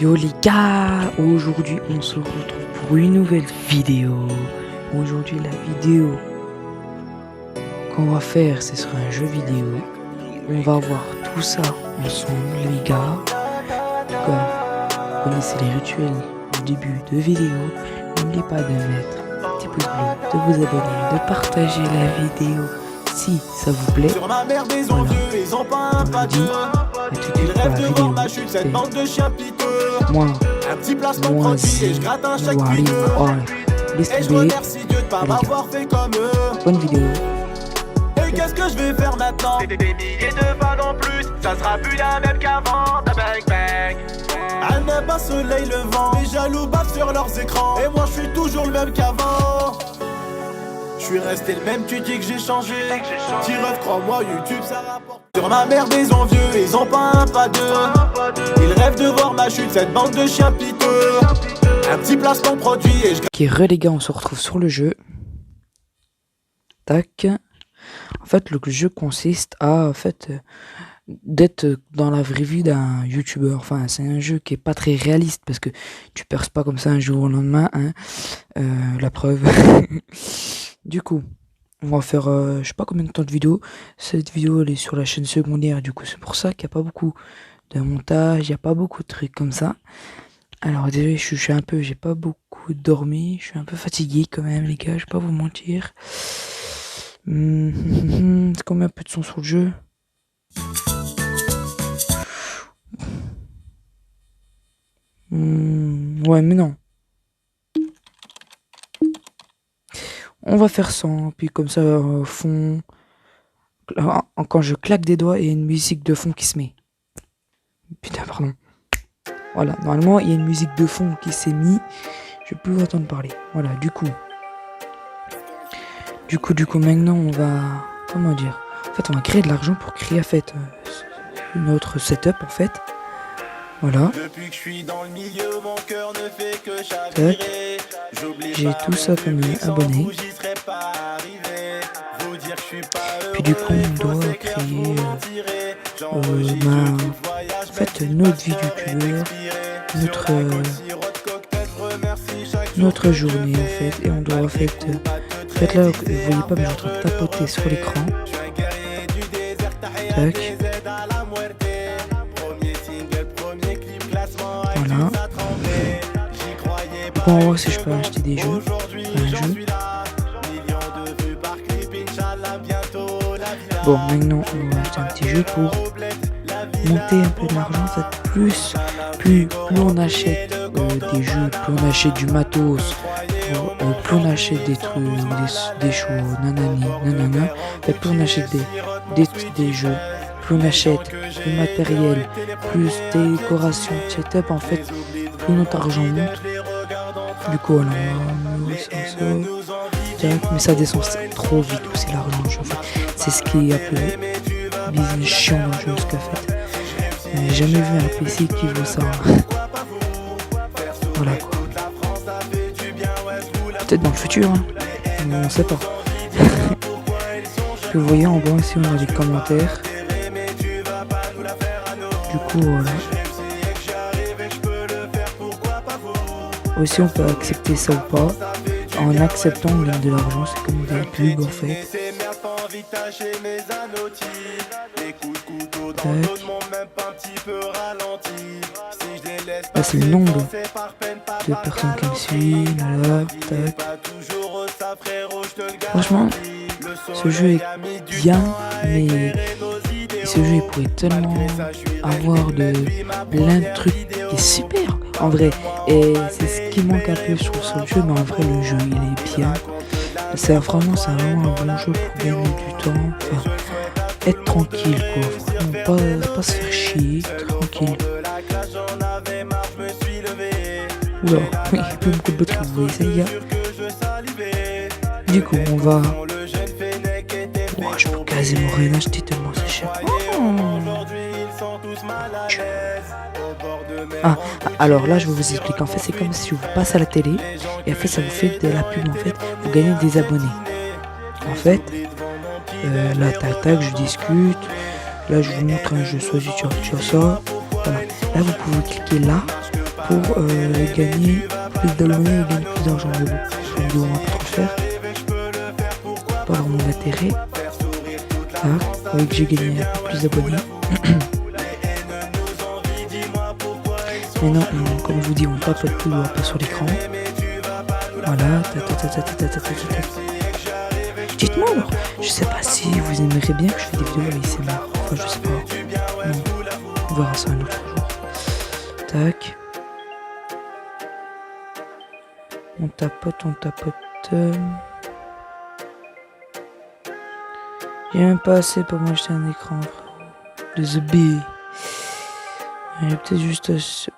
Yo les gars, aujourd'hui on se retrouve pour une nouvelle vidéo. Aujourd'hui la vidéo qu'on va faire ce sera un jeu vidéo. On va voir tout ça ensemble les gars. Comme vous connaissez les rituels du début de vidéo, n'oubliez pas de mettre un petit pouce bleu, de vous abonner, de partager la vidéo si ça vous plaît. Voilà. On vous dit à tout de suite pour la vidéo. Moi, laisse tomber. Bonne vidéo. Et qu'est-ce que je vais faire maintenant? Des milliers de fans en plus, ça sera plus la même qu'avant. Bang bang. À ne pas soleil levant, les jaloux bavent sur leurs écrans. Et moi je suis toujours le même qu'avant. Je suis resté le même, tu dis que j'ai changé. Tiref, crois-moi, YouTube ça rapporte. Sur ma mère des envieux, ils ont pas un, pas deux. Ils rêvent de voir ma chute, cette bande de chiens piteux. Un petit placement produit et je... Ok, les gars, on se retrouve sur le jeu. Tac. En fait, le jeu consiste à d'être dans la vraie vie d'un youtubeur. Enfin, c'est un jeu qui est pas très réaliste parce que tu perces pas comme ça un jour au lendemain, hein. La preuve. Du coup, on va faire je sais pas combien de temps de vidéo. Cette vidéo elle est sur la chaîne secondaire, du coup c'est pour ça qu'il n'y a pas beaucoup de montage, il n'y a pas beaucoup de trucs comme ça. Alors désolé, je suis un peu, j'ai pas beaucoup dormi, je suis un peu fatigué quand même les gars, je vais pas vous mentir. C'est combien un peu de son sur le jeu? Ouais mais non. On va faire ça, puis comme ça, fond... Quand je claque des doigts, il y a une musique de fond qui se met. Putain, pardon. Voilà, normalement, il y a une musique de fond qui s'est mise. Je peux vous entendre parler. Voilà, du coup, maintenant, on va... Comment dire? En fait, on va créer de l'argent pour créer, en fait, notre setup, en fait. Voilà. Depuis que je suis dans le milieu, mon cœur ne fait que chavirer. J'ai tout ça comme abonné. Puis du coup on doit créer en fait notre vie youtubeur, notre journée en fait, et on doit en fait là vous voyez pas mais je suis en train de tapoter sur l'écran. Tac. Voilà. Bon, on va voir si je peux acheter des jeux. Un jeu. Bon, maintenant on va acheter un petit jeu pour monter un peu de l'argent. En fait, plus on achète des jeux, plus on achète du matos, plus on achète des trucs, des choses, nanani, nanana. En fait, plus on achète des jeux, plus on achète du matériel, plus des décorations, setup, en fait, plus notre argent monte. Du coup, alors, mais ça descend trop vite aussi l'argent. En fait, c'est ce qui est un peu business chiant dans le jeu, ce qu'a fait. J'ai jamais vu un PC qui veut ça. Voilà quoi. Peut-être dans le futur, hein. On sait pas. Vous voyez en bas ici on a des commentaires. Du coup voilà. Aussi on peut accepter ça ou pas. En acceptant on gagne de l'argent, c'est comme des pubs en fait. Là c'est le nombre de personnes qui me suivent. Là, tac. Franchement, ce jeu est bien, mais ce jeu il pourrait tellement avoir plein de trucs qui est super en vrai, et c'est ce qui manque un peu sur le jeu, mais en vrai le jeu il est bien. C'est vraiment un bon jeu pour gagner du temps, enfin, être tranquille quoi, franchement, pas se faire chier, tranquille. Oula, oui, peu beaucoup de batterie, vous voyez ça les gars. Du coup on va... Wow, je peux quasiment rien acheter tellement c'est cher. Ah, alors là je vais vous expliquer, en fait c'est comme si vous passez à la télé et en fait ça vous fait de la pub, en fait vous gagnez des abonnés. En fait là tac je discute, là je vous montre un jeu, choisis tu as ça, voilà. Là vous pouvez cliquer là pour gagner plus d'abonnés et gagner plus d'argent. Mais bon, sur une vidéo on va pas trop le faire. Pas vraiment d'intérêt. Là, vous voyez que j'ai gagné plus d'abonnés. Maintenant, comme je vous dis, on tapote plus, on va pas sur l'écran. Voilà. Dites-moi alors, je sais pas si vous aimeriez bien que je fasse des vidéos avec ASMR. Enfin, je sais pas. Non. On verra ça un autre jour. Tac. On tapote. J'ai même pas assez pour m'acheter un écran, frérot. De The B. Il y a peut-être juste assez...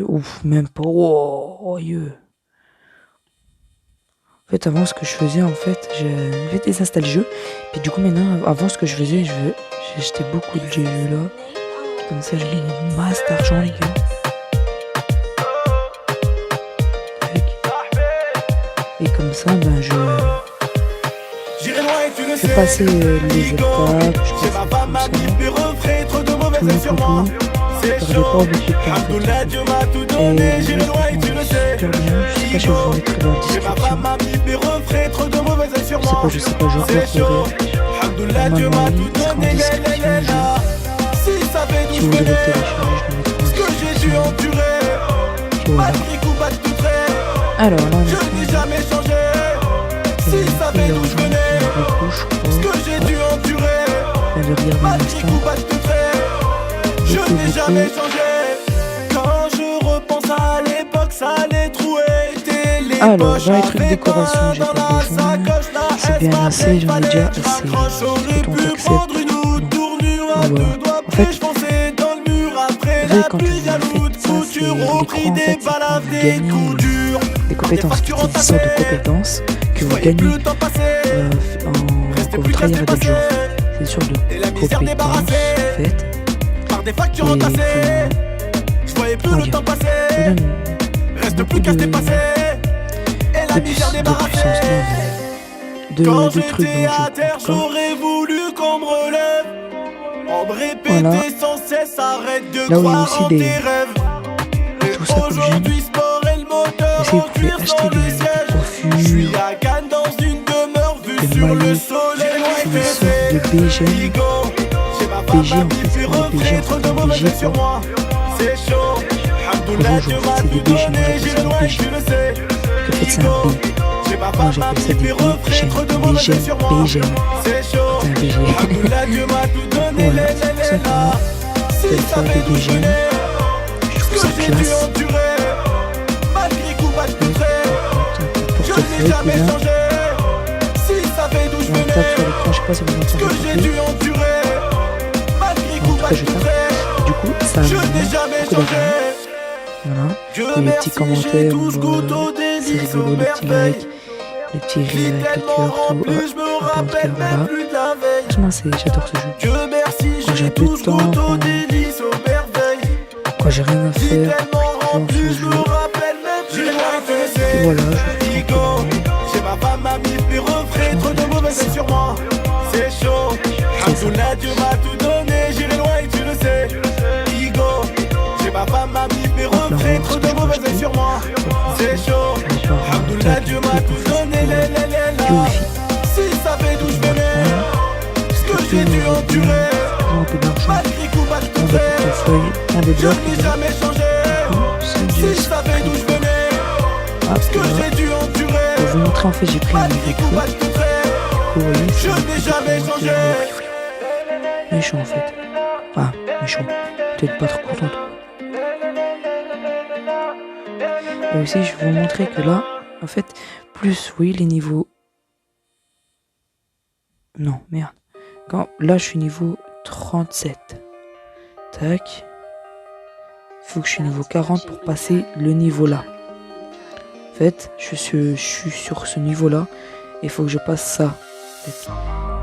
Ouf, même pas. Oh, yeah. En fait, avant, ce que je faisais, en fait, j'ai désinstallé le jeu. Puis du coup, maintenant, avant, ce que je faisais, j'ai acheté beaucoup de jeux là. Comme ça, je gagne une masse d'argent, les gars. Et comme ça, ben, je passais les étapes, je passais comme ça. Tout le coup. Je perdais pas beaucoup de temps. Et je super bien. Je sais pas si je vous mettrai dans la description. Je sais pas, je regarderai. Normalement, il sera en description le jeu. Si vous voulez le télécharger, je le mettrai en description. Et voilà. Alors là, on est en si ça fait d'où je venais, ce que j'ai dû endurer, je n'ai jamais changé. Quand je repense à l'époque, ça allait trouer. Alors, dans les trucs de décoration, j'ai pas besoin. C'est bien assez, j'en ai déjà assez. Est-ce que ton t'acceptes? Non. Ah voilà. En fait, vous savez, quand vous faites ça, c'est l'écran, en fait, c'est quand vous gagnez des compétences. C'est des sortes de compétences que vous gagnez quand vous travaillez avec des gens. C'est des sortes de compétences, en fait. Et il faut... beaucoup de puissance, de trucs dans le jeu. Voilà. Là où il y a aussi des... tout ça comme j'aime. Aussi vous pouvez acheter des coiffures, des maillots, c'est des sortes de BG. BG en fait, c'est pas des BG, en fait, des BG quoi. Rouge, en fait, c'est des BG, moi j'appelle ça des BG. En fait, c'est un B. Moi j'appelle ça des BG. C'est un BG. Voilà, c'est pour ça que moi, j'appelle ça des BG. Je trouve ça classe. Portefeuille, cousin. On tape sur l'écran, je sais pas si vous entendez. En tout cas, je tape. Du coup, ça me met beaucoup d'argent. Voilà. Et les petits commentaires, c'est rigolo, les petits likes, les petits rires avec le cœur, tout. Un peu de cœur, voilà. Franchement, j'adore ce jeu. Quand j'ai un peu de temps, quand j'ai rien à faire, je lance ce jeu. Et voilà, je fais tranquillement. Sur moi, c'est chaud. Alhamdoulilah, Dieu m'a tout donné, j'irai loin et tu le sais. Igo, j'ai ma femme, ma vie, mes refrains, trop de mauvaises sur moi. C'est chaud. Alhamdoulilah, Dieu m'a tout donné, si ça fait d'où je venais, ce que j'ai dû endurer. Malgré coup, je n'ai jamais changé. Si ça fait d'où je venais, ce que j'ai dû endurer. Pour vous montrer, en fait, j'ai pris un niveau de je n'ai jamais changé. Méchant en fait. Ah, méchant. Peut-être pas trop content. Et aussi, je vais vous montrer que là, en fait, plus, oui, les niveaux... Non, merde. Là, je suis niveau 37. Tac. Il faut que je suis niveau 40 pour passer le niveau là. En fait, je suis sur ce niveau là. Et il faut que je passe ça.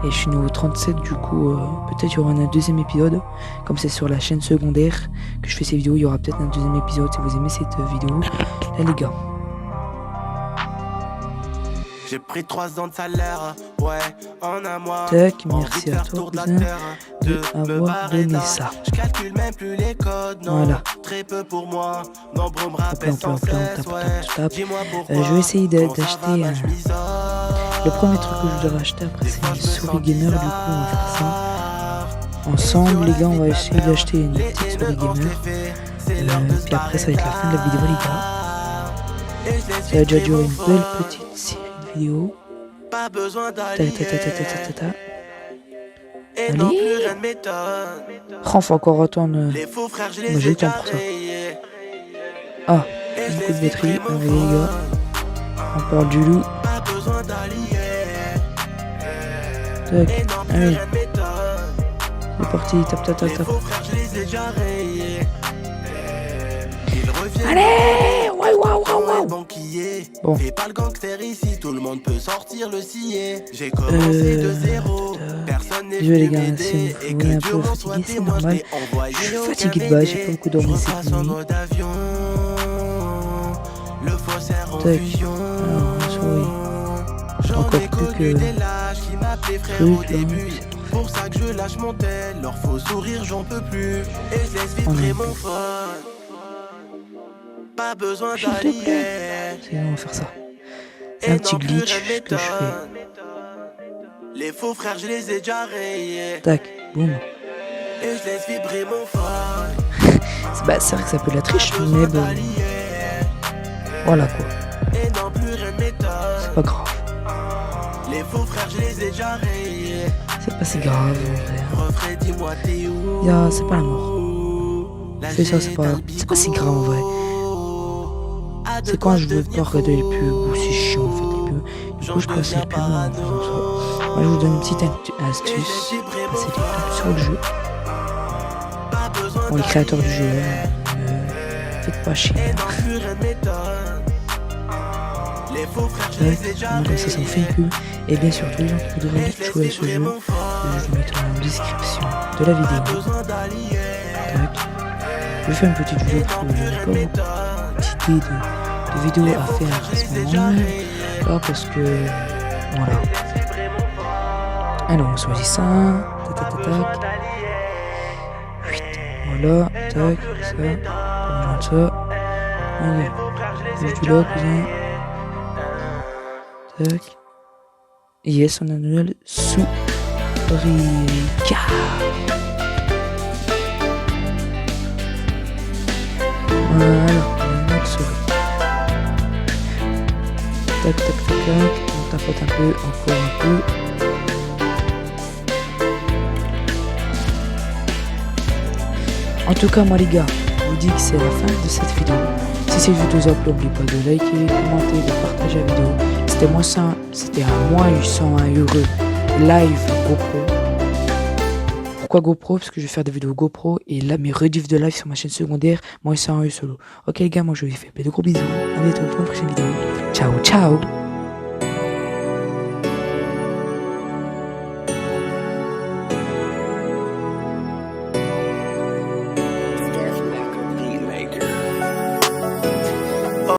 Et je suis niveau 37, du coup peut-être il y aura un deuxième épisode. Comme c'est sur la chaîne secondaire que je fais ces vidéos, il y aura peut-être un deuxième épisode si vous aimez cette vidéo. Là les gars, J'ai pris 3 ans de salaire, ouais, en un mois. Tac, Envie merci de à faire toi, tour de la cousin, terre, de me d'avoir barrer donné là. ça. Je calcule même plus les codes, non. Voilà. Très peu pour moi. Nombreux me Hop là, rappellent hop là, sans hop là, cesse, tape, ouais. tape, tape. Dis-moi pourquoi. Je vais essayer quand ça d'acheter va mal, je m'isole. le premier truc que je dois racheter après, Des c'est fois, une je me souris sens gamer. Du coup, on va faire ça. Ensemble, les gars, on va essayer d'acheter une petite souris gamer. Puis après, ça va être la fin de la vidéo, les gars. Ça va déjà durer une belle petite série de vidéos. Pas besoin Ta, d'aller. ta, ta, ta, ta, ta, ta, ta. Et non Allez. plus rien ne m'étonne. Oh, faut encore attendre. Les faux frères, je Moi, les j'ai ai le temps déjà pour ça. rayés. Ah, Et je beaucoup de laisse batterie. vibrer mon Allez, les gars. phone. On parle du loup. Pas besoin d'allier. Tac. Et non plus Allez, rien ne m'étonne. c'est parti. Tap, tap, Les tap, tap. faux frères, je les ai déjà rayés. Ils reviennent. Allez! Waouh, waouh, waouh, Ouais, waouh! banquier. Bon. Fais pas le gangster ici, tout le monde peut sortir le scier. J'ai commencé de zéro, personne n'est Désolé, les venu gars, m'aider. si Et vous que voyez un Dieu peu m'en soit fatigué, c'est témoin, je normal. n'ai envoyé Je suis aucun fatigué de base, j'ai BD. pas beaucoup dormi Je cette repasse en nuit. mode avion, le faussaire en Tac. fusion. Alors, souris. J'en Encore ai plus connu que des lâches qui m'appelaient frère au truc, là, début. c'est parfait. Pour ça que je lâche mon tel, leur faux sourire j'en peux plus. Et je laisse vibrer mon phone. Pas besoin S'il te d'allier. plaît. C'est bon, on va faire ça. C'est un Et petit non plus glitch rien ne que je fais. m'étonne. Les faux frères, je les ai déjà rayés. Tac, boum. Et je laisse vibrer mon phone. C'est vrai que ça peut la triche, mais bon, voilà quoi. Et non plus rien ne m'étonne. C'est pas grave. Les faux frères, je les ai déjà rayés. C'est pas si grave en vrai. Refrais, dis-moi t'es où. C'est pas la mort. Fais ça, c'est pas si grave en vrai. C'est quand je veux pas regarder les pubs ou c'est chiant en fait les pubs. Du coup je passe les pubs en faisant ça. Moi je vous donne une petite astuce. Passez les pubs sur le jeu. Bon, les créateurs du jeu, faites pas chier. Comme ça me fait une pub. Et bien sûr tous les gens qui voudraient jouer à ce jeu, je vous mettrai en description de la vidéo. Tac. Je vais faire une petite vidéo parce que je n'ai pas beaucoup d'idées de vidéos à faire à ce moment. Là parce que voilà. Alors on choisit ça. Tac tac tac tac. Voilà, tac, ça. On rejoint ça. Allez. Bouge du là, cousin. Tac. Yes, on a une nouvelle souris. Voilà, on a une nouvelle souris. Tac, tac, tac, tac. On tapote un peu, encore un peu. En tout cas, moi les gars, je vous dis que c'est la fin de cette vidéo. Si cette vidéo vous a plu, n'oubliez pas de liker, commenter, de partager la vidéo. C'était un mois 801 heureux live GoPro. Pourquoi GoPro? Parce que je vais faire des vidéos GoPro et là mes rediffs de live sur ma chaîne secondaire, moi 801 solo. Ok les gars, moi je vous fais de gros bisous. À bientôt pour une prochaine vidéo. Ciao, ciao.